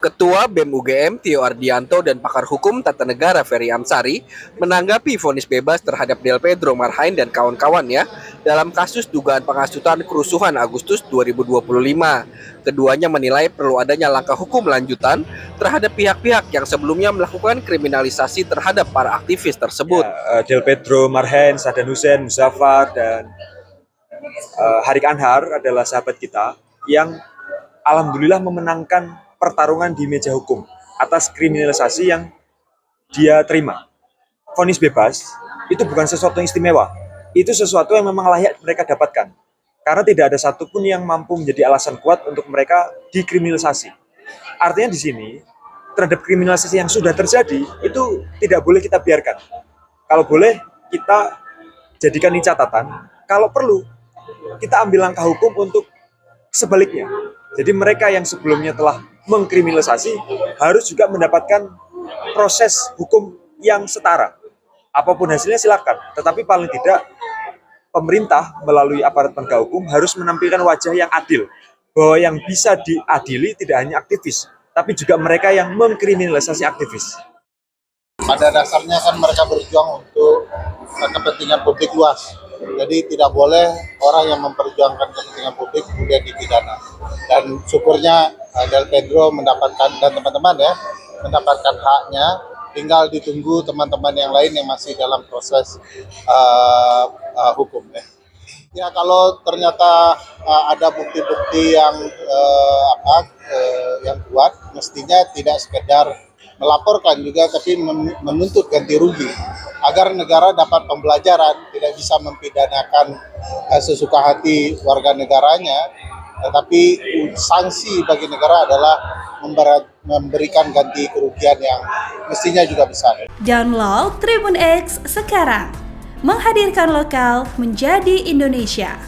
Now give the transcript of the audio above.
Ketua BEM UGM Tio Ardianto dan pakar hukum tata negara Ferry Amsari menanggapi vonis bebas terhadap Del Pedro Marhain dan kawan-kawannya dalam kasus dugaan penghasutan kerusuhan Agustus 2025. Keduanya menilai perlu adanya langkah hukum lanjutan terhadap pihak-pihak yang sebelumnya melakukan kriminalisasi terhadap para aktivis tersebut. Del Pedro Marhain, Saddam Hussein, Muzaffar, dan Harik Anhar adalah sahabat kita yang alhamdulillah memenangkan pertarungan di meja hukum atas kriminalisasi yang dia terima. Vonis bebas itu bukan sesuatu yang istimewa, itu sesuatu yang memang layak mereka dapatkan. Karena tidak ada satupun yang mampu menjadi alasan kuat untuk mereka dikriminalisasi. Artinya di sini, terhadap kriminalisasi yang sudah terjadi, itu tidak boleh kita biarkan. Kalau boleh, kita jadikan ini catatan. Kalau perlu, kita ambil langkah hukum untuk sebaliknya. Jadi mereka yang sebelumnya telah mengkriminalisasi harus juga mendapatkan proses hukum yang setara. Apapun hasilnya silakan, tetapi paling tidak pemerintah melalui aparat penegak hukum harus menampilkan wajah yang adil, bahwa yang bisa diadili tidak hanya aktivis, tapi juga mereka yang mengkriminalisasi aktivis. Pada dasarnya kan mereka berjuang untuk kepentingan publik luas. Jadi tidak boleh orang yang memperjuangkan kepentingan publik kemudian dipidana. Dan syukurnya Del Pedro mendapatkan, dan teman-teman ya, mendapatkan haknya. Tinggal ditunggu teman-teman yang lain yang masih dalam proses hukum ya. Ya kalau ternyata ada bukti-bukti yang kuat, mestinya tidak sekedar melaporkan juga, tapi menuntut ganti rugi agar negara dapat pembelajaran, tidak bisa mempidanakan sesuka hati warga negaranya, tetapi sanksi bagi negara adalah memberikan ganti kerugian yang mestinya juga besar. Download Tribun X sekarang, menghadirkan lokal menjadi Indonesia.